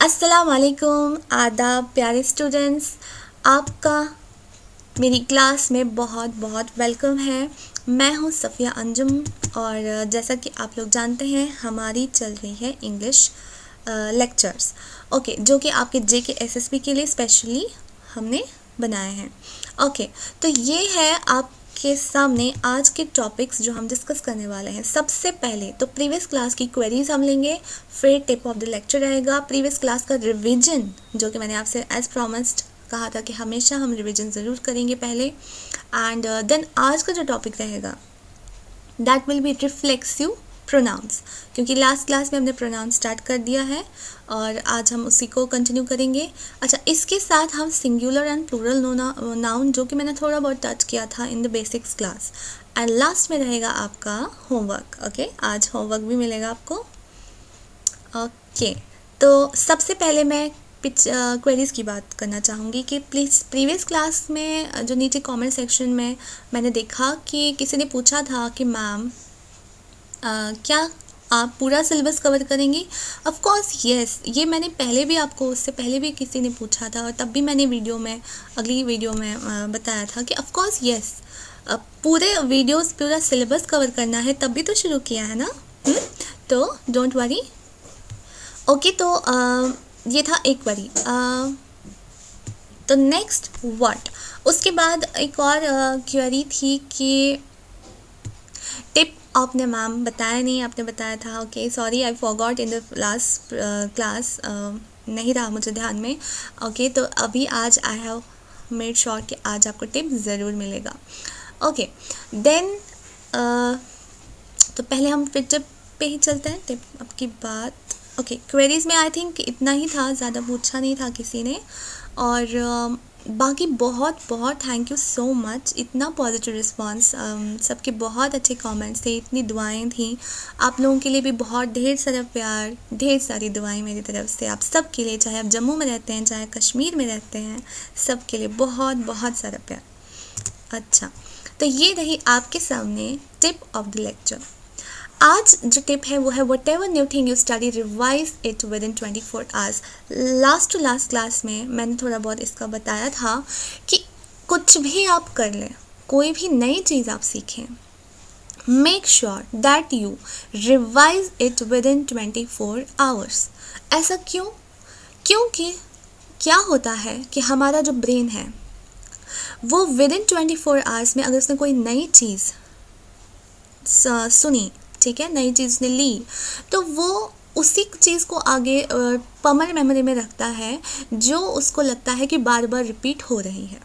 अस्सलाम वालेकुम, आदाब प्यारे स्टूडेंट्स। आपका मेरी क्लास में बहुत बहुत वेलकम है। मैं हूँ सफ़िया अंजुम और जैसा कि आप लोग जानते हैं हमारी चल रही है इंग्लिश लेक्चर्स, ओके, जो कि आपके जेके एसएसबी के लिए स्पेशली हमने बनाए हैं। ओके, तो ये है आपके सामने आज के टॉपिक्स जो हम डिस्कस करने वाले हैं। सबसे पहले तो प्रीवियस क्लास की क्वेरीज हम लेंगे, फिर टिप ऑफ द लेक्चर रहेगा, प्रीवियस क्लास का रिवीजन जो कि मैंने आपसे एज प्रॉमिस्ड कहा था कि हमेशा हम रिवीजन ज़रूर करेंगे पहले, एंड देन आज का जो टॉपिक रहेगा that will be reflexive pronouns, क्योंकि लास्ट क्लास में हमने प्रोनाउंस स्टार्ट कर दिया है और आज हम उसी को कंटिन्यू करेंगे। अच्छा, इसके साथ हम सिंगुलर एंड प्लूरल नाउन जो कि मैंने थोड़ा बहुत टच किया था in the basics class, and last में रहेगा आपका होमवर्क। ओके, आज होमवर्क भी मिलेगा आपको। ओके, तो सबसे पहले मैं क्वेरीज़ की बात करना चाहूँगी कि प्लीज़ प्रीवियस क्लास में जो नीचे कमेंट सेक्शन में मैंने देखा कि किसी ने पूछा था कि मैम क्या आप पूरा सिलेबस कवर करेंगी? ऑफ कोर्स यस, ये मैंने पहले भी आपको, उससे पहले भी किसी ने पूछा था और तब भी मैंने वीडियो में, अगली वीडियो में बताया था कि ऑफ कोर्स यस, पूरे वीडियोस पूरा सिलेबस कवर करना है, तब भी तो शुरू किया है ना। तो डोंट वरी। ओके, तो ये था एक बारी। तो नेक्स्ट व्हाट, उसके बाद एक और क्वेरी थी कि टिप आपने मैम बताया नहीं, आपने बताया था। Okay, sorry, I forgot in the last class, नहीं रहा मुझे ध्यान में। ओके, तो अभी आज आई हैव मेड श्योर कि आज आपको टिप ज़रूर मिलेगा। ओके, देन तो पहले हम फिर टिप पे ही चलते हैं, टिप अब की बात। ओके, क्वेरीज़ में आई थिंक इतना ही था, ज़्यादा पूछा नहीं था किसी ने, और बाकी बहुत बहुत थैंक यू सो मच, इतना पॉजिटिव रिस्पांस, सबके बहुत अच्छे कमेंट्स थे, इतनी दुआएं थी। आप लोगों के लिए भी बहुत ढेर सारा प्यार, ढेर सारी दुआएं मेरी तरफ से आप सब के लिए, चाहे आप जम्मू में रहते हैं चाहे कश्मीर में रहते हैं, सब के लिए बहुत बहुत सारा प्यार। अच्छा, तो ये रही आपके सामने टिप ऑफ द लेक्चर। आज जो टिप है वो है whatever new thing you study revise it within 24 hours. Last to last class में मैंने थोड़ा बहुत इसका बताया था कि कुछ भी आप कर लें, कोई भी नई चीज़ आप सीखें, make sure that you revise it within 24 hours. ऐसा क्यों? क्योंकि क्या होता है कि हमारा जो ब्रेन है वो विद इन 24 आवर्स में अगर उसने कोई नई चीज़ सुनी, ठीक है, नई चीज़ ने ली, तो वो उसी चीज़ को आगे परमानेंट मेमोरी में रखता है जो उसको लगता है कि बार बार रिपीट हो रही है।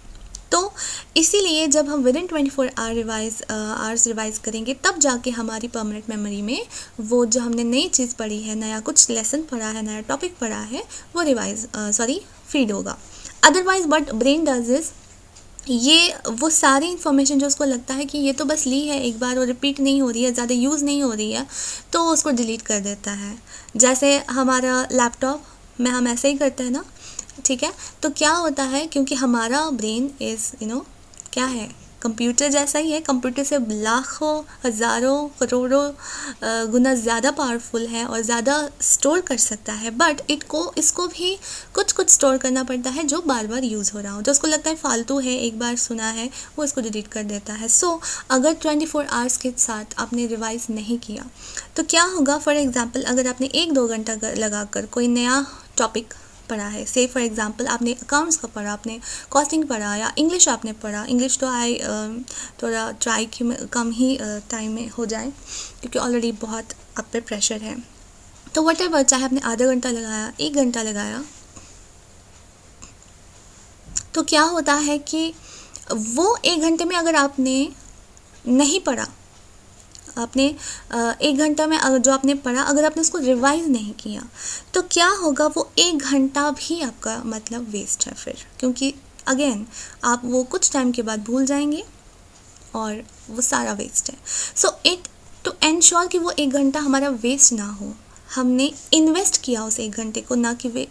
तो इसीलिए जब हम विद इन 24 आवर्स रिवाइज करेंगे तब जाके हमारी परमानेंट मेमोरी में वो जो हमने नई चीज़ पढ़ी है, नया कुछ लेसन पढ़ा है, नया टॉपिक पढ़ा है, वो फीड होगा। Otherwise but brain does is, ये वो सारी इन्फॉर्मेशन जो उसको लगता है कि ये तो बस ली है एक बार और रिपीट नहीं हो रही है, ज़्यादा यूज़ नहीं हो रही है, तो उसको डिलीट कर देता है। जैसे हमारा लैपटॉप में हम ऐसे ही करते हैं ना, ठीक है। तो क्या होता है, क्योंकि हमारा ब्रेन इज़ क्या है, कंप्यूटर जैसा ही है, कंप्यूटर से लाखों हज़ारों करोड़ों गुना ज़्यादा पावरफुल है और ज़्यादा स्टोर कर सकता है, बट इसको भी कुछ कुछ स्टोर करना पड़ता है जो बार बार यूज़ हो रहा हो, जो उसको लगता है फालतू है, एक बार सुना है, वो इसको डिलीट कर देता है। सो अगर 24 आवर्स के साथ आपने रिवाइज़ नहीं किया तो क्या होगा, फॉर एग्ज़ाम्पल अगर आपने 1-2 घंटा लगाकर कोई नया टॉपिक पढ़ा है, से फॉर एग्जांपल आपने अकाउंट्स का पढ़ा, आपने कॉस्टिंग पढ़ा, या इंग्लिश आपने पढ़ा, इंग्लिश तो थोड़ा ट्राई कि कम ही टाइम में हो जाए क्योंकि ऑलरेडी बहुत आप पे प्रेशर है। तो वट एवर, चाहे आपने आधा घंटा लगाया, 1 घंटा लगाया, तो क्या होता है कि वो 1 घंटे में अगर आपने नहीं पढ़ा, आपने 1 घंटा में अगर जो आपने पढ़ा, अगर आपने उसको रिवाइज़ नहीं किया तो क्या होगा, वो 1 घंटा भी आपका मतलब वेस्ट है फिर, क्योंकि अगेन आप वो कुछ टाइम के बाद भूल जाएंगे और वो सारा वेस्ट है। सो इट टू एंश्योर कि वो 1 घंटा हमारा वेस्ट ना हो, हमने इन्वेस्ट किया उस 1 घंटे को, ना कि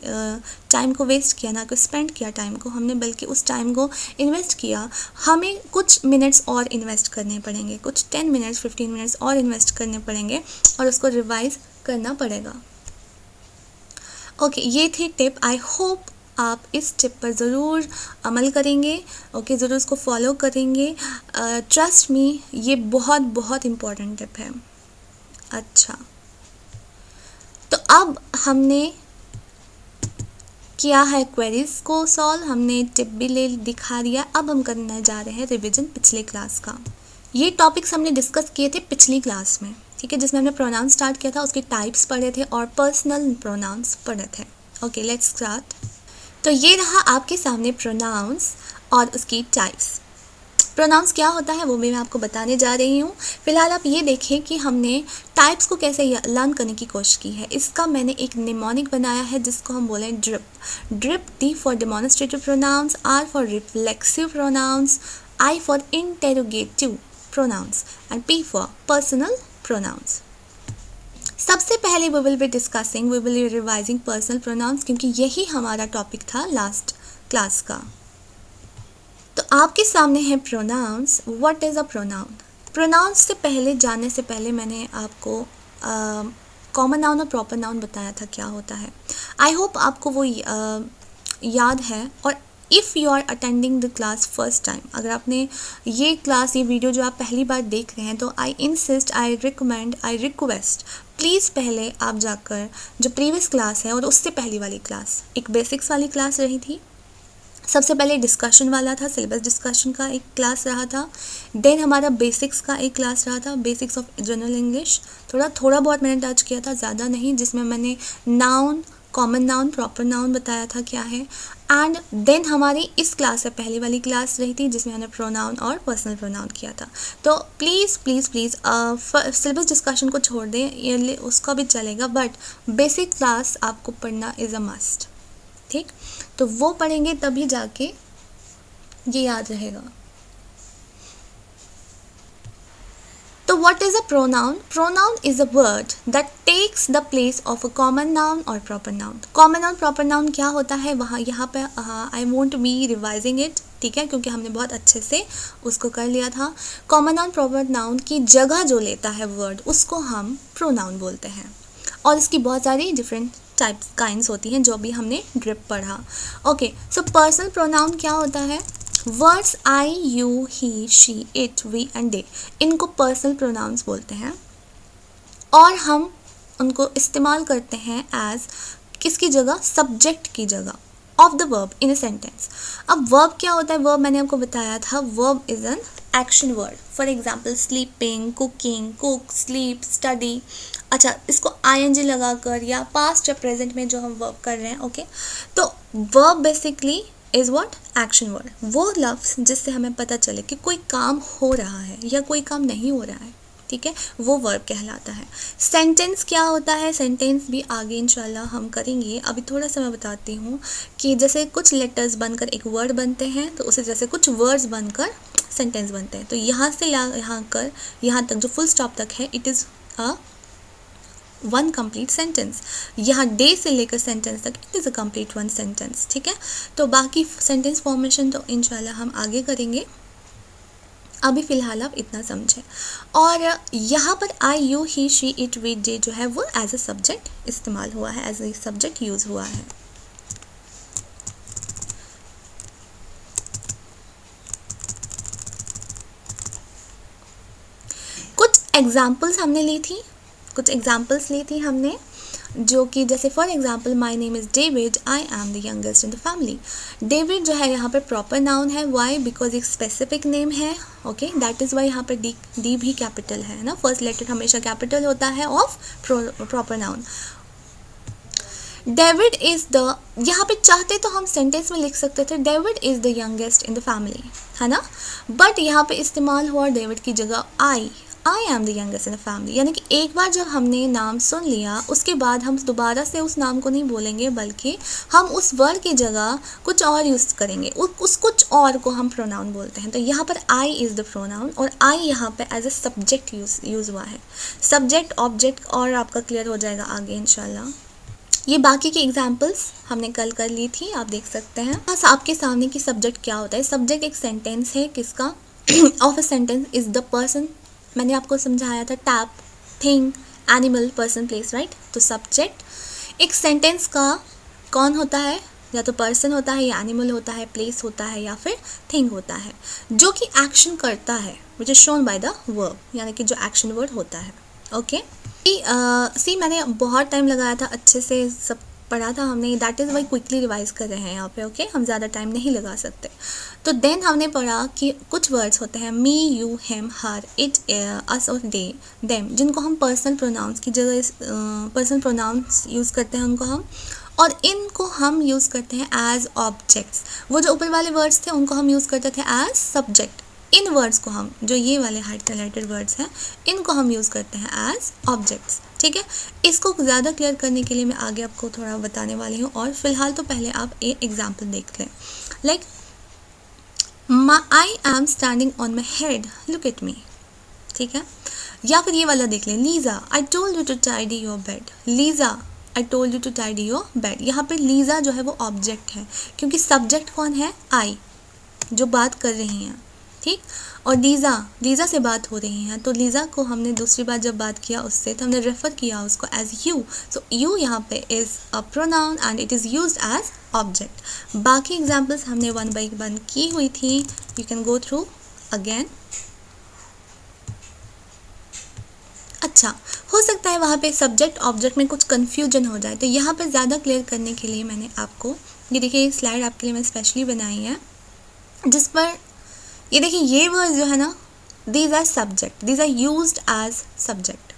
टाइम को वेस्ट किया, ना कि स्पेंड किया टाइम को हमने, बल्कि उस टाइम को इन्वेस्ट किया। हमें कुछ मिनट्स और इन्वेस्ट करने पड़ेंगे, कुछ 10 मिनट्स 15 मिनट्स और इन्वेस्ट करने पड़ेंगे और उसको रिवाइज़ करना पड़ेगा। ओके, ये थी टिप। आई होप आप इस टिप पर ज़रूर अमल करेंगे। ओके, ज़रूर इसको फॉलो करेंगे। ट्रस्ट मी, ये बहुत बहुत इम्पॉर्टेंट टिप है। अच्छा, तो अब हमने किया है क्वेरीज को सॉल्व, हमने टिप भी ले दिखा दिया। अब हम करने जा रहे हैं रिवीजन पिछले क्लास का। ये टॉपिक्स हमने डिस्कस किए थे पिछली क्लास में, ठीक है, जिसमें हमने प्रोनाउंस स्टार्ट किया था, उसके टाइप्स पढ़े थे और पर्सनल प्रोनाउंस पढ़े थे। Okay, let's start. तो ये रहा आपके सामने प्रोनाउंस और उसकी टाइप्स। प्रोनाउंस क्या होता है वो भी मैं आपको बताने जा रही हूँ। फिलहाल आप ये देखें कि हमने टाइप्स को कैसे लर्न करने की कोशिश की है। इसका मैंने एक निमोनिक बनाया है जिसको हम बोलें drip. Drip, D for demonstrative pronouns, R for reflexive pronouns, I for interrogative pronouns and P for personal pronouns. सबसे पहले we will be revising personal pronouns, क्योंकि यही हमारा टॉपिक था लास्ट क्लास का। तो आपके सामने है pronouns. What is a pronoun? Pronouns से पहले जानने से पहले मैंने आपको कॉमन नाउन और प्रॉपर नाउन बताया था क्या होता है। आई होप आपको वो याद है। और if you are attending the class first time, अगर आपने ये क्लास, ये वीडियो जो आप पहली बार देख रहे हैं, तो I insist, I recommend, I request, please पहले आप जाकर जो प्रीवियस क्लास है और उससे पहली वाली क्लास, एक बेसिक्स वाली क्लास रही थी, सबसे पहले डिस्कशन वाला था, सिलेबस डिस्कशन का एक क्लास रहा था, देन हमारा बेसिक्स का एक क्लास रहा था, बेसिक्स ऑफ जनरल इंग्लिश, थोड़ा बहुत मैंने टच किया था, ज़्यादा नहीं, जिसमें मैंने noun, common noun, proper noun बताया था क्या है। एंड देन हमारी इस क्लास से पहली वाली क्लास रही थी जिसमें हमने प्रोनाउन और पर्सनल प्रोनाउन किया था। तो please please please syllabus discussion को छोड़ दें, ये उसका भी चलेगा, बट बेसिक क्लास आपको पढ़ना इज़ अ मस्ट, ठीक। तो वो पढ़ेंगे तभी जाके ये याद रहेगा। तो what is a pronoun? Pronoun is a word that takes the place of a common noun और proper noun. Common noun proper noun क्या होता है वहाँ, यहाँ पे I won't be revising it, ठीक है, क्योंकि हमने बहुत अच्छे से उसको कर लिया था। कॉमन नाउन प्रॉपर नाउन की जगह जो लेता है वर्ड, उसको हम प्रोनाउन बोलते हैं। और इसकी बहुत सारी डिफरेंट टाइप्स काइंड्स होती हैं जो भी हमने ड्रिप पढ़ा। ओके, सो पर्सनल प्रोनाउन क्या होता है? Words I, you, he, she, it, we and they, इनको पर्सनल प्रोनाउंस बोलते हैं और हम उनको इस्तेमाल करते हैं एज किसकी जगह? सब्जेक्ट की जगह of the verb in a sentence. अब वर्ब क्या होता है? वर्ब मैंने आपको बताया था, verb is an action word. For example sleeping, cooking, cook, sleep, study. अच्छा, इसको ING लगाकर या पास्ट या प्रेजेंट में जो हम वर्ब कर रहे हैं, ओके। तो verb basically is what? Action word, वो लफ्ज़ जिससे हमें पता चले कि कोई काम हो रहा है या कोई काम नहीं हो रहा है, ठीक है, वो वर्ब कहलाता है। सेंटेंस क्या होता है? सेंटेंस भी आगे इंशाल्लाह हम करेंगे। अभी थोड़ा सा मैं बताती हूँ कि जैसे कुछ लेटर्स बनकर एक वर्ड बनते हैं, तो उसे जैसे कुछ वर्ड्स बनकर सेंटेंस बनते हैं। तो यहाँ से यहाँ तक जो फुल स्टॉप तक है, it is a one complete sentence. यहाँ डे से लेकर सेंटेंस तक it is a complete one sentence, ठीक है। तो बाकी सेंटेंस फॉर्मेशन तो इंशाल्लाह हम आगे करेंगे, अभी फ़िलहाल आप इतना समझें। और यहाँ पर I, you, he, she, it, we, they जो है वो एज ए सब्जेक्ट इस्तेमाल हुआ है, एज ए सब्जेक्ट यूज़ हुआ है। कुछ एग्जाम्पल्स हमने ली थी हमने, जो कि जैसे for example my name is David, I am the youngest in the family. David जो है यहाँ पे प्रॉपर नाउन है, वाई? बिकॉज एक स्पेसिफिक नेम है, ओके, दैट इज़ वाई यहाँ पे डी भी कैपिटल है ना, फर्स्ट लेटर हमेशा कैपिटल होता है of proper noun. David is the, यहाँ पे चाहते तो हम सेंटेंस में लिख सकते थे David is the youngest in the family, है ना, बट यहाँ पे इस्तेमाल हुआ डेविड की जगह I am the youngest in the family. यानी कि एक बार जब हमने नाम सुन लिया, उसके बाद हम दोबारा से उस नाम को नहीं बोलेंगे, बल्कि हम उस वर्ड की जगह कुछ और यूज़ करेंगे, उस कुछ और को हम प्रोनाउन बोलते हैं। तो यहाँ पर आई इज़ द प्रोनाउन और आई यहाँ पे एज ए सब्जेक्ट यूज़ हुआ है। सब्जेक्ट ऑब्जेक्ट और आपका क्लियर हो जाएगा आगे इंशाल्लाह। ये बाकी की एग्जाम्पल्स हमने कल कर ली थी, आप देख सकते हैं। बस आपके सामने की सब्जेक्ट क्या होता है? सब्जेक्ट एक सेंटेंस है, किसका? Of a sentence is the person. मैंने आपको समझाया था tap, thing, animal, person, place, right. तो सब्जेक्ट एक सेंटेंस का कौन होता है? या तो पर्सन होता है, या एनिमल होता है, प्लेस होता है, या फिर थिंग होता है जो कि एक्शन करता है, which is shown by the verb, यानी कि जो एक्शन वर्ड होता है. ओके सी मैंने बहुत टाइम लगाया था, अच्छे से सब पढ़ा था हमने, that is why quickly revise कर रहे हैं यहाँ पे. ओके हम ज़्यादा टाइम नहीं लगा सकते. तो देन हमने पढ़ा कि कुछ वर्ड्स होते हैं मी, यू, हिम, हर, इट, अस और दे, देम, जिनको हम पर्सनल प्रोनाउंस की जगह पर्सनल प्रोनाउंस यूज़ करते हैं उनको हम, और इनको हम यूज़ करते हैं एज ऑब्जेक्ट्स. वो जो ऊपर वाले वर्ड्स थे उनको हम यूज़ करते थे एज सब्जेक्ट. इन वर्ड्स को हम, जो ये वाले हाइलाइटेड वर्ड्स हैं, इनको हम यूज़ करते हैं एज ऑब्जेक्ट्स. ठीक है, इसको ज़्यादा क्लियर करने के लिए मैं आगे आपको थोड़ा बताने वाली हूँ, और फिलहाल तो पहले आप एक एग्जाम्पल देख लें. Like I am standing on my head, look at me. ठीक है, या फिर ये वाला देख लें, Lisa I told you to tidy your bed. Lisa I told you to tidy your bed. यहाँ पे लीज़ा जो है वो ऑब्जेक्ट है, क्योंकि सब्जेक्ट कौन है? आई, जो बात कर रही हैं. ठीक, और लीज़ा से बात हो रही है, तो लीज़ा को हमने दूसरी बार जब बात किया उससे, तो हमने रेफ़र किया उसको एज यू. सो यू यहाँ पे is a pronoun and it is used as object. बाकी एग्जांपल्स हमने 1 by 1 की हुई थी, you can go through again. अच्छा, हो सकता है वहाँ पे सब्जेक्ट ऑब्जेक्ट में कुछ कन्फ्यूजन हो जाए, तो यहाँ पे ज़्यादा क्लियर करने के लिए मैंने आपको ये देखिए, ये स्लाइड आपके लिए मैं स्पेशली बनाई है, जिस पर ये देखिए ये वर्ड जो है ना, these are subject, these are used as subject,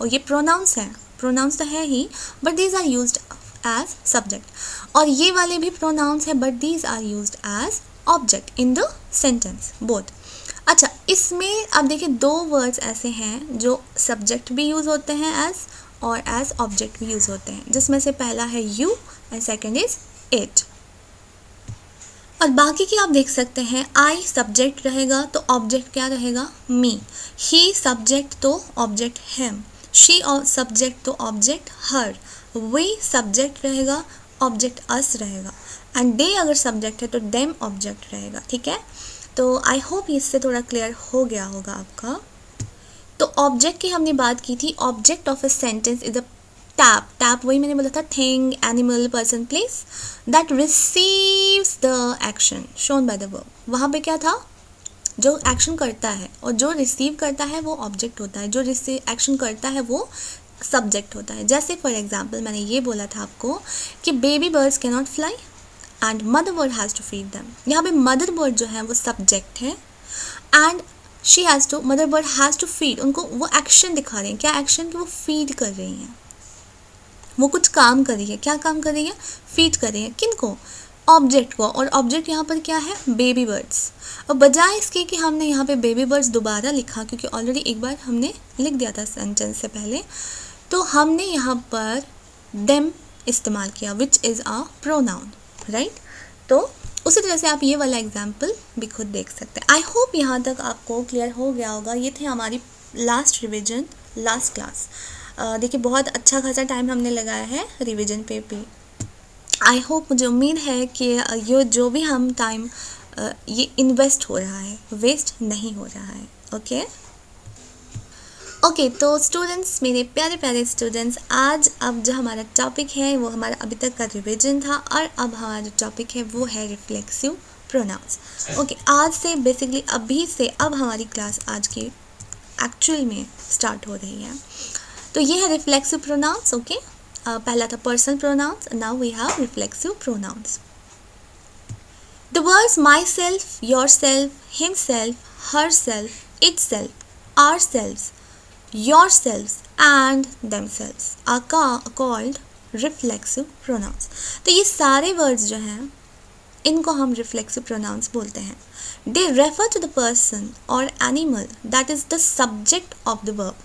और ये प्रोनाउंस हैं, प्रोनाउंस तो है ही, but these are used as subject. और ये वाले भी प्रोनाउंस हैं, but these are used as object in the sentence both. अच्छा, इसमें अब देखिए 2 वर्ड्स ऐसे हैं जो सब्जेक्ट भी यूज़ होते हैं एज, और एज ऑब्जेक्ट भी यूज़ होते हैं, जिसमें से पहला है you and second is it. और बाकी की आप देख सकते हैं, आई सब्जेक्ट रहेगा तो ऑब्जेक्ट क्या रहेगा? मी. ही सब्जेक्ट तो ऑब्जेक्ट हिम. शी सब्जेक्ट तो ऑब्जेक्ट हर. वी सब्जेक्ट रहेगा, ऑब्जेक्ट अस रहेगा. एंड दे अगर सब्जेक्ट है तो देम ऑब्जेक्ट रहेगा. ठीक है, तो आई होप इससे थोड़ा क्लियर हो गया होगा आपका. तो ऑब्जेक्ट की हमने बात की थी. Object of a sentence is a tap. Tap वही मैंने बोला था, thing, animal, person, place that receives the action shown by the verb. वहाँ पे क्या था? जो एक्शन करता है, और जो रिसीव करता है वो ऑब्जेक्ट होता है, जो एक्शन करता है वो सब्जेक्ट होता है. जैसे फॉर एग्जाम्पल मैंने ये बोला था आपको कि baby birds can not fly and mother bird has to feed them. यहाँ पे मदर बर्ड जो है वो सब्जेक्ट है, and she has to, mother bird has to feed. उनको वो एक्शन दिखा रहे हैं. क्या एक्शन? कि वो फीड कर रही हैं, वो कुछ काम कर रही है. क्या काम कर रही है? फीड कर रही है. किनको? ऑब्जेक्ट को. और ऑब्जेक्ट यहाँ पर क्या है? Baby birds. और बजाय इसके कि हमने यहाँ पे बेबी बर्ड्स दोबारा लिखा, क्योंकि ऑलरेडी एक बार हमने लिख दिया था सेंटेंस से पहले, तो हमने यहाँ पर देम इस्तेमाल किया, which is a pronoun, right. तो उसी तरह से आप ये वाला एग्जाम्पल भी खुद देख सकते हैं. आई होप यहाँ तक आपको क्लियर हो गया होगा. ये थे हमारी लास्ट रिविजन, लास्ट क्लास. देखिए बहुत अच्छा खासा टाइम हमने लगाया है रिवीजन पे भी. आई होप, मुझे उम्मीद है कि ये जो भी हम टाइम ये इन्वेस्ट हो रहा है, वेस्ट नहीं हो रहा है. ओके, तो स्टूडेंट्स, मेरे प्यारे प्यारे स्टूडेंट्स, आज अब जो हमारा टॉपिक है वो हमारा अभी तक का रिवीजन था, और अब हमारा जो टॉपिक है वो है रिफ्लेक्सिव प्रोनाउंस. ओके, आज से बेसिकली अभी से अब हमारी क्लास आज की एक्चुअल में स्टार्ट हो रही है. तो ये है रिफ्लेक्सिव प्रोनाउंस. ओके, पहला था personal pronouns, now we have reflexive pronouns. The words myself, yourself, himself, herself, itself, ourselves, yourselves and themselves are called reflexive pronouns. तो ये सारे words जो हैं इनको हम reflexive pronouns बोलते हैं. They refer to the person or animal that is the subject of the verb.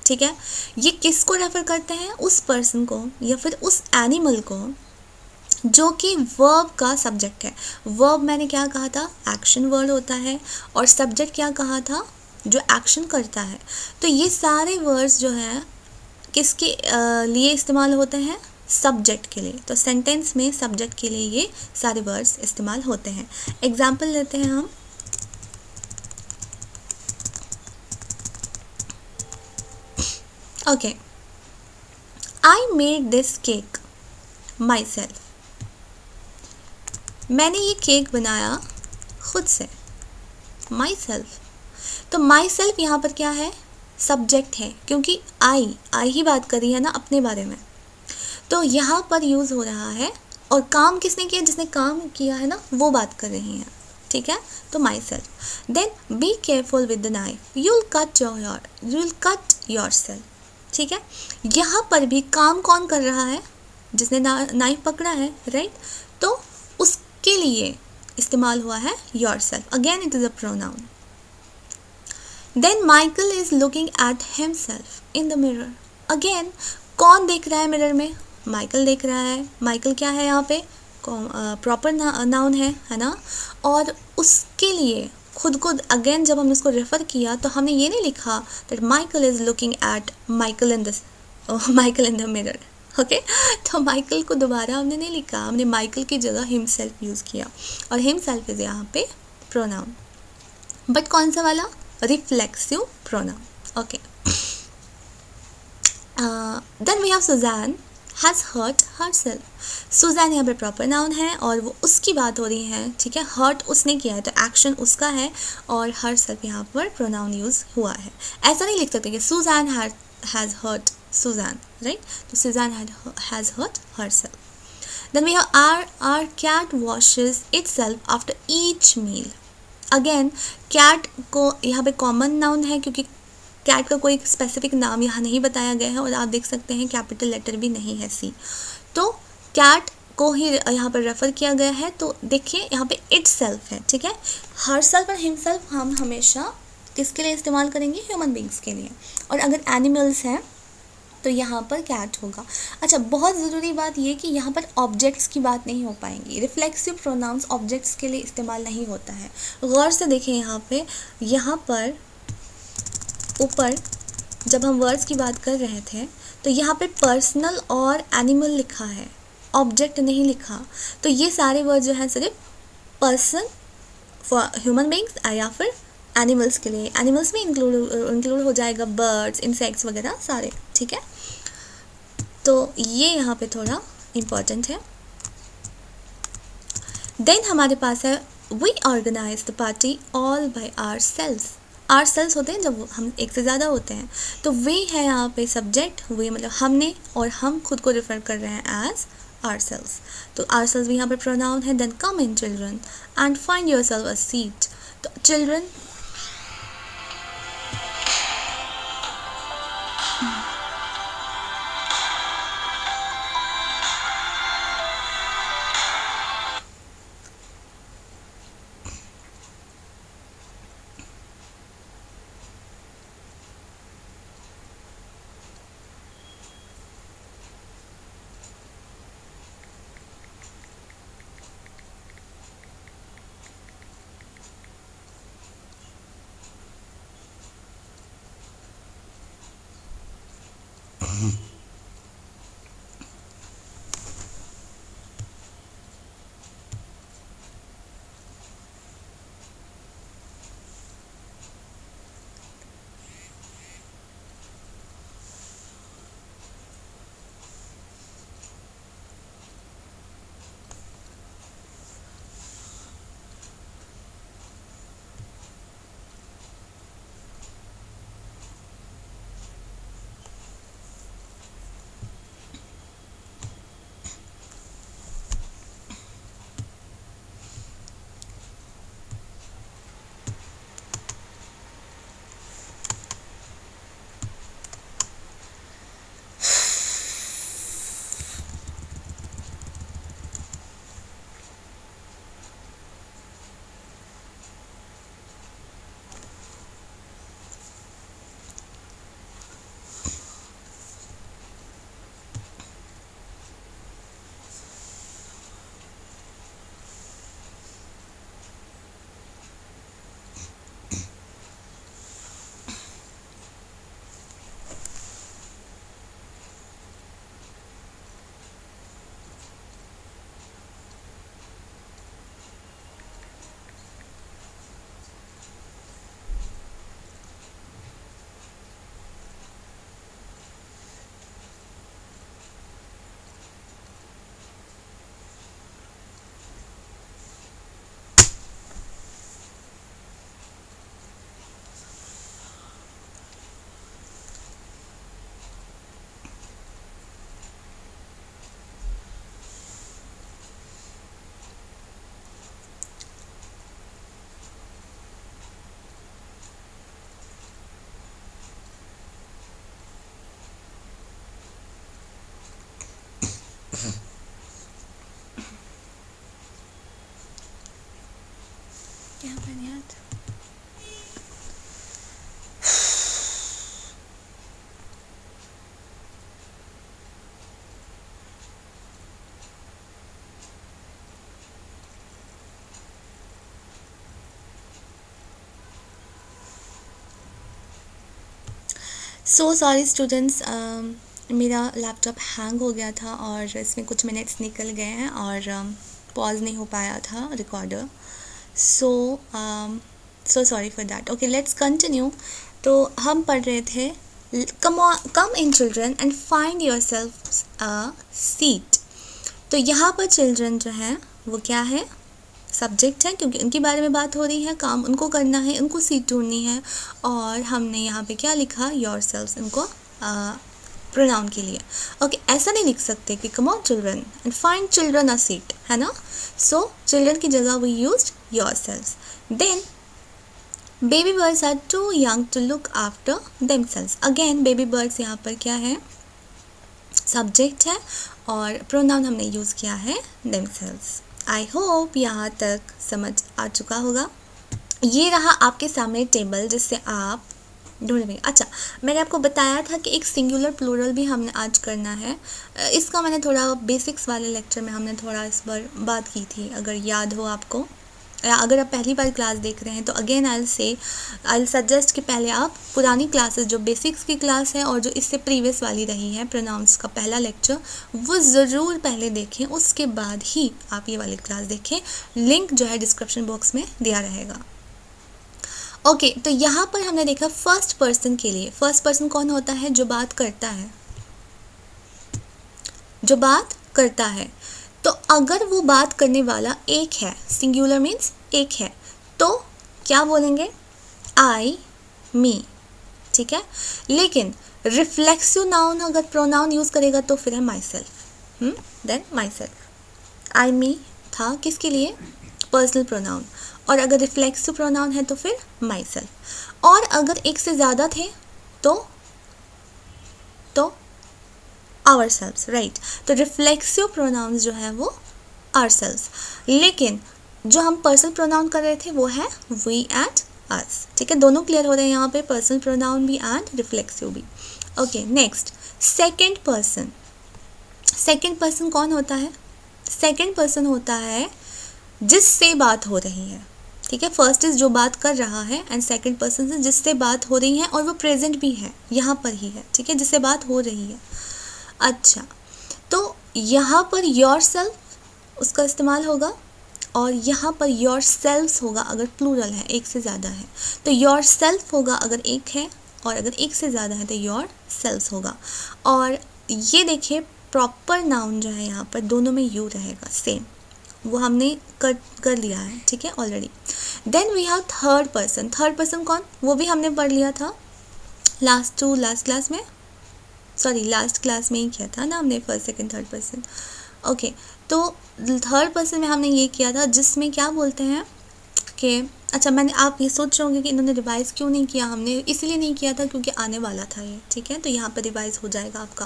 ठीक है, ये किसको रेफर करते हैं? उस पर्सन को या फिर उस एनिमल को जो कि वर्ब का सब्जेक्ट है. वर्ब मैंने क्या कहा था? एक्शन वर्ड होता है. और सब्जेक्ट क्या कहा था? जो एक्शन करता है. तो ये सारे वर्ड्स जो हैं किसके लिए इस्तेमाल होते हैं? सब्जेक्ट के लिए. तो सेंटेंस में सब्जेक्ट के लिए ये सारे वर्ड्स इस्तेमाल होते हैं. एग्जाम्पल लेते हैं हम. Okay, I made this cake. My self, मैंने ये केक बनाया खुद से, माई सेल्फ। तो माई सेल्फ यहाँ पर क्या है, सब्जेक्ट है, क्योंकि आई ही बात कर रही है ना अपने बारे में, तो यहाँ पर यूज़ हो रहा है। और काम किसने किया, जिसने काम किया है ना वो बात कर रही हैं, ठीक है। तो myself. Then be careful with the knife, you will cut yourself, ठीक है। यहाँ पर भी काम कौन कर रहा है, जिसने नाइफ पकड़ा है, राइट। तो उसके लिए इस्तेमाल हुआ है yourself, again it is a pronoun. Then Michael is looking at himself in the mirror, again कौन देख रहा है मिरर में, माइकल देख रहा है। माइकल क्या है यहाँ पे, प्रॉपर नाउन है ना। और उसके लिए खुद को अगेन जब हमने इसको रेफ़र किया तो हमने ये नहीं लिखा that Michael is looking at Michael in the mirror, okay. तो माइकल को दोबारा हमने नहीं लिखा, हमने माइकल की जगह हिमसेल्फ यूज़ किया, और हिमसेल्फ इज़ यहाँ पे प्रोनाउन, बट कौन सा वाला, reflexive pronoun, okay. Then we have Susan has hurt herself. Susan यहाँ पे प्रॉपर नाउन है और वो उसकी बात हो रही है, ठीक है। हर्ट उसने किया है तो एक्शन उसका है, और हरसेल्फ यहाँ पर प्रोनाउन यूज़ हुआ है। ऐसा नहीं लिख सकते कि Susan has hurt Susan, right. तो Susan has hurt herself. Then we have our cat washes itself after each meal. Again cat को यहाँ पे कॉमन नाउन है, क्योंकि कैट का कोई स्पेसिफिक नाम यहाँ नहीं बताया गया है, और आप देख सकते हैं कैपिटल लेटर भी नहीं है सी, तो कैट को ही यहाँ पर रेफ़र किया गया है। तो देखिए यहाँ पे इट सेल्फ है, ठीक है। हर सेल्फ और हिमसेल्फ हम हमेशा किसके लिए इस्तेमाल करेंगे, ह्यूमन बींग्स के लिए, और अगर एनिमल्स हैं तो यहाँ पर कैट होगा। अच्छा, बहुत ज़रूरी बात ये कि यहाँ पर ऑब्जेक्ट्स की बात नहीं हो पाएंगी, रिफ्लेक्सिव प्रोनाउंस ऑब्जेक्ट्स के लिए इस्तेमाल नहीं होता है। गौर से देखें यहाँ पर ऊपर जब हम वर्ड्स की बात कर रहे थे तो यहाँ पे पर्सनल और एनिमल लिखा है, ऑब्जेक्ट नहीं लिखा। तो ये सारे वर्ड जो हैं सिर्फ पर्सन फॉर ह्यूमन बींग्स या फिर एनिमल्स के लिए, एनिमल्स में इंक्लूड हो जाएगा बर्ड्स, इंसेक्ट्स वगैरह सारे, ठीक है। तो ये यहाँ पे थोड़ा इम्पॉर्टेंट है। देन हमारे पास है we organise the party all by ourselves. Ourselves होते हैं जब हम एक से ज़्यादा होते हैं, तो वे है यहाँ पे सब्जेक्ट, वे मतलब हमने, और हम खुद को रेफर कर रहे हैं एज आर सेल्स। तो आर सेल्स भी यहाँ पे प्रोनाउन है। Then come in children and find yourself a seat. तो चिल्ड्रन क्या बने यार। सो सॉरी स्टूडेंट्स, मेरा लैपटॉप हैंग हो गया था और इसमें कुछ मिनट्स निकल गए हैं और पॉज नहीं हो पाया था recorder. So so sorry for that. Okay, let's continue. तो हम पढ़ रहे थे come in children and find yourself a seat. तो यहाँ पर चिल्ड्रन जो है वो क्या है, सब्जेक्ट है, क्योंकि उनके बारे में बात हो रही है, काम उनको करना है, उनको सीट ढूंढनी है। और हमने यहाँ पे क्या लिखा, योर सेल्फ, उनको प्रोनाउन के लिए। ओके, ऐसा नहीं लिख सकते कि come on children and find children a seat, है ना। सो चिल्ड्रन की जगह we used yourself. Then baby birds are too young to look after themselves. Again baby birds यहाँ पर क्या है, सब्जेक्ट है और प्रोनाउन हमने यूज़ किया है देमसेल्व्स। आई होप यहाँ तक समझ आ चुका होगा। ये रहा आपके सामने टेबल जिससे आप ढूंढेंगे। अच्छा, मैंने आपको बताया था कि एक सिंगुलर प्लूरल भी हमने आज करना है। इसका मैंने थोड़ा बेसिक्स वाले लेक्चर में हमने थोड़ा इस बार बात की थी, अगर याद हो आपको, या अगर आप पहली बार क्लास देख रहे हैं तो अगेन आई सजेस्ट कि पहले आप पुरानी क्लासेस जो बेसिक्स की क्लास है और जो इससे प्रीवियस वाली रही है प्रोनाउंस का पहला लेक्चर, वो ज़रूर पहले देखें, उसके बाद ही आप ये वाली क्लास देखें। लिंक जो है डिस्क्रिप्शन बॉक्स में दिया रहेगा। ओके, तो यहाँ पर हमने देखा फर्स्ट पर्सन के लिए। फर्स्ट पर्सन कौन होता है, जो बात करता है, जो बात करता है। तो अगर वो बात करने वाला एक है, सिंगुलर मीन्स एक है, तो क्या बोलेंगे, आई, मी, ठीक है। लेकिन रिफ्लेक्सिव नाउन अगर प्रोनाउन यूज़ करेगा तो फिर है myself. Then myself. I, me था किसके लिए, पर्सनल प्रोनाउन, और अगर रिफ्लेक्सिव प्रोनाउन है तो फिर माई सेल्फ। और अगर एक से ज़्यादा थे तो आवर सेल्व्स, राइट। तो रिफ्लेक्सिव प्रोनाउंस जो है वो आवर सेल्व्स, लेकिन जो हम पर्सनल प्रोनाउन कर रहे थे वो है वी एंड अस, ठीक है। दोनों क्लियर हो रहे हैं यहाँ पे, पर्सनल प्रोनाउन भी एंड रिफ्लेक्सिव भी। Okay, next second person. Second person कौन होता है, सेकेंड पर्सन होता है जिससे बात हो रही है, ठीक है। फर्स्ट इज जो बात कर रहा है एंड सेकेंड पर्सन से जिससे बात हो रही है और वो प्रेजेंट भी है, यहाँ पर ही है, ठीक है, जिससे बात हो रही है। अच्छा, तो यहाँ पर योर सेल्फ उसका इस्तेमाल होगा और यहाँ पर योर सेल्व्स होगा अगर प्लूरल है, एक से ज़्यादा है। तो योर सेल्फ होगा अगर एक है, और अगर एक से ज़्यादा है तो योर सेल्व्स होगा। और ये देखिए प्रॉपर नाउन जो है यहाँ पर दोनों में यू रहेगा, सेम, वो हमने कर लिया है, ठीक है, already. Then we have third person. Third person कौन, वो भी हमने पढ़ लिया था लास्ट क्लास में, सॉरी लास्ट क्लास में ही किया था ना हमने, first second third person. Okay, तो थर्ड पर्सन में हमने ये किया था जिसमें क्या बोलते हैं कि, अच्छा, मैंने, आप ये सोच रहे होंगे कि इन्होंने रिवाइज़ क्यों नहीं किया। हमने इसलिए नहीं किया था क्योंकि आने वाला था ये, ठीक है, तो यहाँ पर रिवाइज़ हो जाएगा आपका।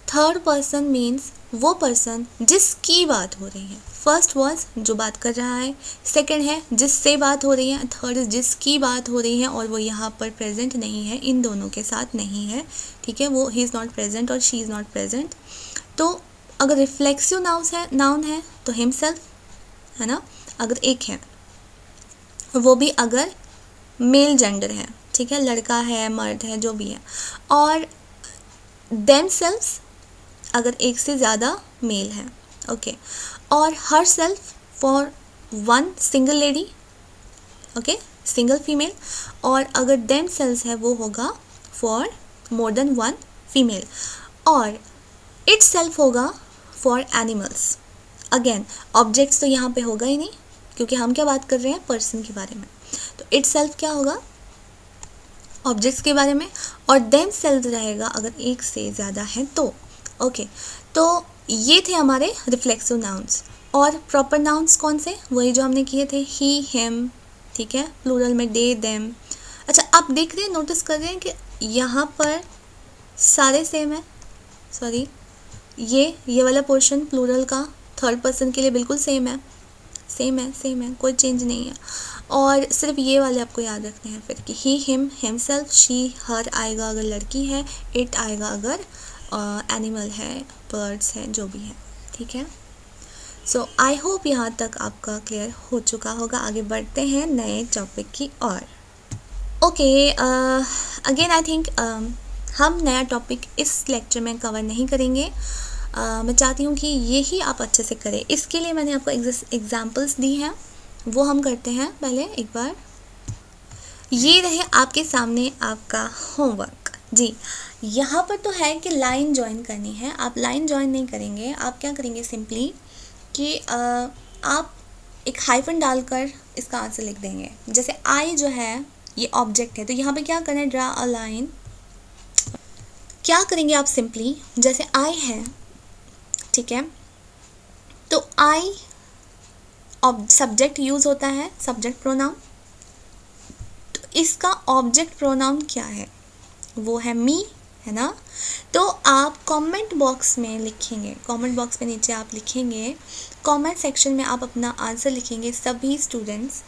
थर्ड पर्सन मीन्स वो पर्सन जिसकी बात हो रही है। फर्स्ट वॉज जो बात कर रहा है, सेकंड है जिससे बात हो रही है, थर्ड इज जिसकी बात हो रही है और वो यहाँ पर प्रेजेंट नहीं है, इन दोनों के साथ नहीं है, ठीक है, वो ही इज़ नॉट प्रेजेंट और शी इज़ नॉट प्रेजेंट। तो अगर रिफ्लेक्सिव नाउन है तो हिमसेल्फ, है ना, अगर एक है, वो भी अगर मेल जेंडर है, ठीक है, लड़का है, मर्द है, जो भी है। और देमसेल्व्स अगर एक से ज़्यादा मेल है, ओके। और her self for one single lady, okay, single female. और अगर देमसेल्व्स है वो होगा for more than one female. और इट्स सेल्फ होगा फॉर एनिमल्स। अगेन ऑब्जेक्ट्स तो यहाँ पे होगा ही नहीं क्योंकि हम क्या बात कर रहे हैं, पर्सन के बारे में। तो इट्स सेल्फ क्या होगा, ऑब्जेक्ट्स के बारे में। और देम सेल्फ रहेगा अगर एक से ज़्यादा है तो, ओके। तो ये थे हमारे रिफ्लेक्सिव नाउन्स। और प्रॉपर नाउन्स कौन से, वही जो हमने किए थे, ही, हिम, ठीक है, प्लूरल में दे, देम। अच्छा, आप देख रहे हैं, नोटिस कर रहे हैं कि यहाँ पर सारे सेम है, सॉरी, ये वाला पोर्शन प्लूरल का थर्ड पर्सन के लिए बिल्कुल सेम है, सेम है, कोई चेंज नहीं है। और सिर्फ ये वाले आपको याद रखने हैं फिर कि ही, हिम, हिमसेल्फ, शी, हर आएगा अगर लड़की है, इट आएगा अगर एनिमल है, बर्ड्स हैं, जो भी है, ठीक है। सो आई होप यहाँ तक आपका क्लियर हो चुका होगा। आगे बढ़ते हैं नए टॉपिक की ओर। ओके, अगेन आई थिंक हम नया टॉपिक इस लेक्चर में कवर नहीं करेंगे। मैं चाहती हूँ कि ये ही आप अच्छे से करें। इसके लिए मैंने आपको एग्जाम्पल्स दी हैं, वो हम करते हैं पहले एक बार। ये रहे आपके सामने आपका होमवर्क जी। यहाँ पर तो है कि लाइन ज्वाइन करनी है। आप लाइन ज्वाइन नहीं करेंगे, आप क्या करेंगे सिंपली कि आप एक हाइफन डालकर इसका आंसर लिख देंगे। जैसे आई जो है ये ऑब्जेक्ट है, तो यहाँ पे क्या करना है, ड्रा अ लाइन। क्या करेंगे आप सिंपली, जैसे आई है, ठीक है, तो आई सब्जेक्ट यूज़ होता है, सब्जेक्ट प्रोनाउन। तो इसका ऑब्जेक्ट प्रोनाउन क्या है, वो है मी, है ना। तो आप कमेंट बॉक्स में लिखेंगे, कमेंट बॉक्स में नीचे आप लिखेंगे, कमेंट सेक्शन में आप अपना आंसर लिखेंगे। सभी स्टूडेंट्स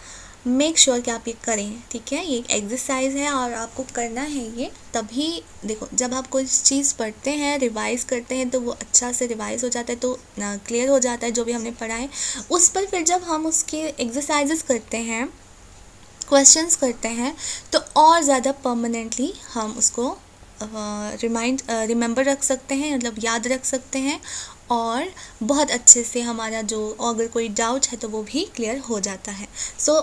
मेक श्योर कि आप ये करें, ठीक है। ये एक एक्सरसाइज है और आपको करना है ये। तभी देखो, जब आप कोई चीज़ पढ़ते हैं, रिवाइज करते हैं, तो वो अच्छा से रिवाइज हो जाता है, तो क्लियर हो जाता है जो भी हमने पढ़ा है उस पर। फिर जब हम उसके एक्सरसाइजेस करते हैं, क्वेश्चंस करते हैं, तो और ज़्यादा परमानेंटली हम उसको रिमेंबर रख सकते हैं, मतलब याद रख सकते हैं, और बहुत अच्छे से हमारा जो अगर कोई डाउट है तो वो भी क्लियर हो जाता है। सो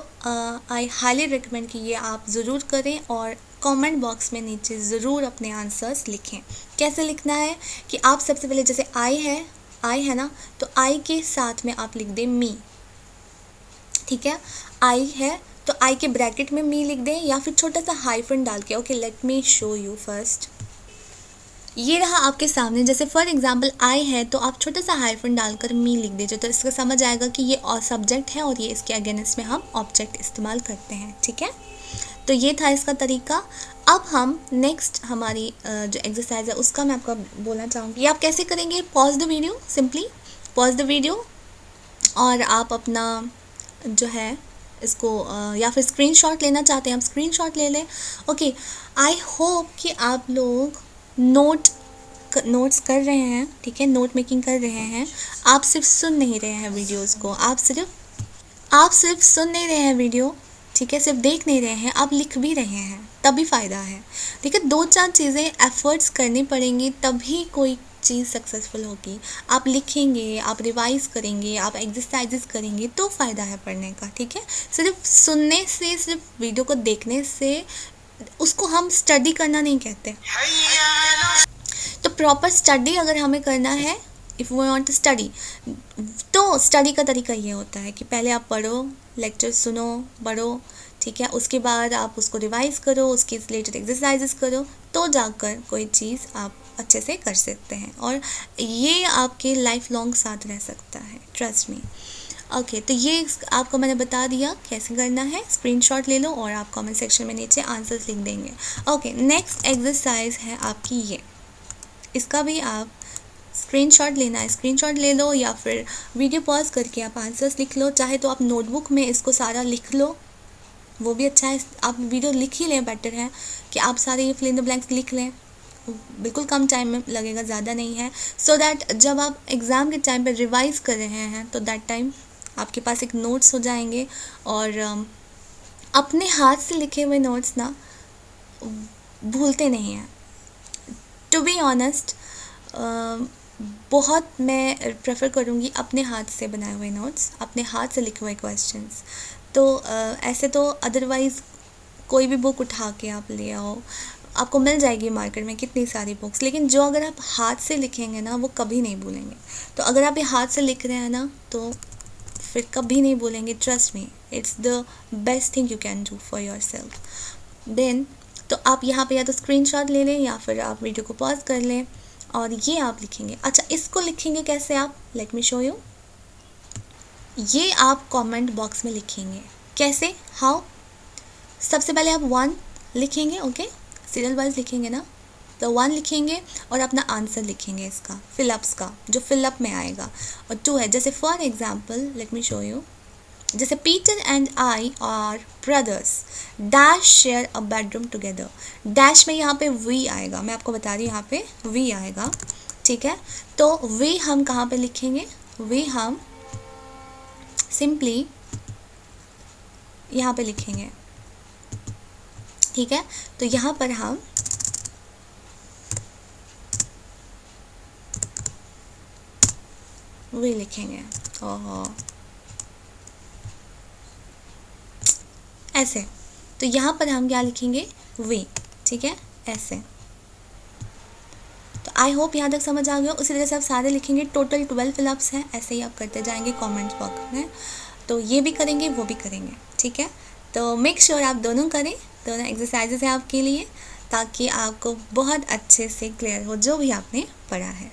आई हाईली रिकमेंड कि ये आप ज़रूर करें और कमेंट बॉक्स में नीचे ज़रूर अपने आंसर्स लिखें। कैसे लिखना है कि आप सबसे पहले, जैसे आई है ना, तो आई के साथ में आप लिख दें मी, ठीक है। आई है तो आई के ब्रैकेट में मी लिख दें, या फिर छोटा सा हाइफन डाल के। Okay, late me show you first. ये रहा आपके सामने, जैसे फॉर एग्जांपल आई है तो आप छोटा सा हाइफन डालकर मी लिख दीजिए, तो इसका समझ आएगा कि ये और सब्जेक्ट है और ये इसके अगेंस्ट में हम ऑब्जेक्ट इस्तेमाल करते हैं, ठीक है। तो ये था इसका तरीका। अब हम नेक्स्ट हमारी जो एक्सरसाइज है उसका मैं आपको बोलना चाहूँगी। ये आप कैसे करेंगे, pause the video, simply pause the video, और आप अपना जो है इसको या फिर स्क्रीनशॉट लेना चाहते हैं आप स्क्रीनशॉट ले लें। ओके, आई होप कि आप लोग नोट्स कर रहे हैं, ठीक है, नोट मेकिंग कर रहे हैं। आप सिर्फ सुन नहीं रहे हैं वीडियोस को, आप सिर्फ सुन नहीं रहे हैं वीडियो, ठीक है, सिर्फ देख नहीं रहे हैं, आप लिख भी रहे हैं, तभी फ़ायदा है, ठीक है। 2-4 चीज़ें एफर्ट्स करनी पड़ेंगी, तभी कोई चीज़ सक्सेसफुल होगी। आप लिखेंगे, आप रिवाइज करेंगे, आप एक्सरसाइजेस करेंगे, तो फ़ायदा है पढ़ने का, ठीक है। सिर्फ सुनने से, सिर्फ वीडियो को देखने से, उसको हम स्टडी करना नहीं कहते। तो प्रॉपर स्टडी अगर हमें करना है, if we want to study, तो स्टडी का तरीका ये होता है कि पहले आप पढ़ो, लेक्चर सुनो, पढ़ो, ठीक है, उसके बाद आप उसको रिवाइज करो, उसके रिलेटेड एक्सरसाइजेस करो, तो जाकर कोई चीज़ आप अच्छे से कर सकते हैं, और ये आपके लाइफ लॉन्ग साथ रह सकता है, ट्रस्ट मी। ओके, तो ये आपको मैंने बता दिया कैसे करना है। स्क्रीनशॉट ले लो और आप कमेंट सेक्शन में नीचे आंसर्स लिख देंगे। ओके, नेक्स्ट एक्सरसाइज है आपकी ये, इसका भी आप स्क्रीनशॉट लेना है, स्क्रीनशॉट ले लो, या फिर वीडियो पॉज करके आप आंसर्स लिख लो। चाहे तो आप नोटबुक में इसको सारा लिख लो, वो भी अच्छा है। आप वीडियो लिख ही लें, बेटर है कि आप सारे ये फिल इन द ब्लैंक्स लिख लें, बिल्कुल कम टाइम में लगेगा, ज़्यादा नहीं है, सो दैट जब आप एग्ज़ाम के टाइम पे रिवाइज कर रहे हैं तो दैट टाइम आपके पास एक नोट्स हो जाएंगे। और अपने हाथ से लिखे हुए नोट्स ना भूलते नहीं हैं। टू बी ऑनेस्ट, बहुत मैं प्रेफर करूँगी अपने हाथ से बनाए हुए नोट्स, अपने हाथ से लिखे हुए क्वेश्चंस। तो ऐसे तो अदरवाइज़ कोई भी बुक उठा के आप ले आओ, आपको मिल जाएगी मार्केट में कितनी सारी बुक्स, लेकिन जो अगर आप हाथ से लिखेंगे ना वो कभी नहीं भूलेंगे। तो अगर आप ये हाथ से लिख रहे हैं ना तो फिर कभी नहीं भूलेंगे, trust me, it's the best thing you can do for yourself. Then तो आप यहाँ पे या तो स्क्रीनशॉट ले लें या फिर आप वीडियो को पॉज कर लें और ये आप लिखेंगे। अच्छा, इसको लिखेंगे कैसे आप, लेट मी शो यू। ये आप कमेंट बॉक्स में लिखेंगे। कैसे, हाउ, सबसे पहले आप 1 लिखेंगे, ओके, सीरियल वाइज लिखेंगे ना, तो 1 लिखेंगे और अपना आंसर लिखेंगे इसका, फिलअप्स का, जो फिलअप में आएगा। और 2 है, जैसे for example let me show you, जैसे Peter and I are brothers, dash share a bedroom together. Dash में यहाँ पे वी आएगा, मैं आपको बता रही हूँ यहाँ पे वी आएगा, ठीक है। तो वी हम कहाँ पे लिखेंगे, वी हम सिंपली यहाँ पे लिखेंगे, ठीक है। तो यहाँ पर हम वी लिखेंगे, ओहो ऐसे। तो यहाँ पर हम क्या लिखेंगे, वी, ठीक है, ऐसे। तो आई होप यहाँ तक समझ आ गया। उसी तरह से आप सारे लिखेंगे, टोटल 12 फिलअप्स हैं, ऐसे ही आप करते जाएंगे कमेंट बॉक्स में। तो ये भी करेंगे, वो भी करेंगे, ठीक है। तो मेक श्योर आप दोनों करें, दोनों एक्सरसाइजेस हैं आपके लिए, ताकि आपको बहुत अच्छे से क्लियर हो जो भी आपने पढ़ा है।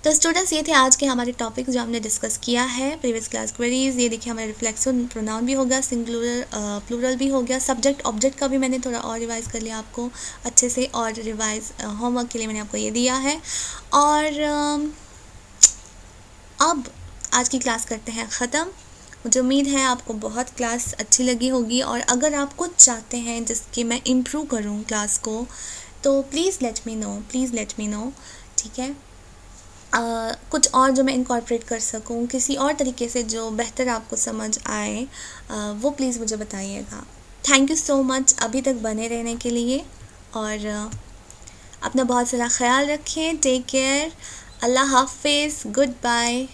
तो स्टूडेंट्स, ये थे आज के हमारे टॉपिक जो हमने डिस्कस किया है, प्रीवियस क्लास क्वेरीज। ये देखिए हमारे रिफ्लेक्सिव प्रोनाउन भी हो गया, सिंगुलर प्लूरल भी हो गया, सब्जेक्ट ऑब्जेक्ट का भी मैंने थोड़ा और रिवाइज़ कर लिया आपको अच्छे से, और रिवाइज होमवर्क के लिए मैंने आपको ये दिया है। और अब आज की क्लास करते हैं ख़त्म। मुझे उम्मीद है आपको बहुत क्लास अच्छी लगी होगी, और अगर आप कुछ चाहते हैं जिसकी मैं इम्प्रूव करूँ क्लास को, तो प्लीज़ लेट मी नो, ठीक है। कुछ और जो मैं इनकॉर्पोरेट कर सकूं किसी और तरीके से जो बेहतर आपको समझ आए, वो प्लीज़ मुझे बताइएगा। थैंक यू सो मच अभी तक बने रहने के लिए, और अपना बहुत सारा ख्याल रखें। टेक केयर, अल्लाह हाफिज़, गुड बाय।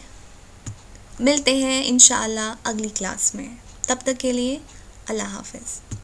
मिलते हैं इंशाअल्लाह अगली क्लास में, तब तक के लिए अल्लाह हाफिज़।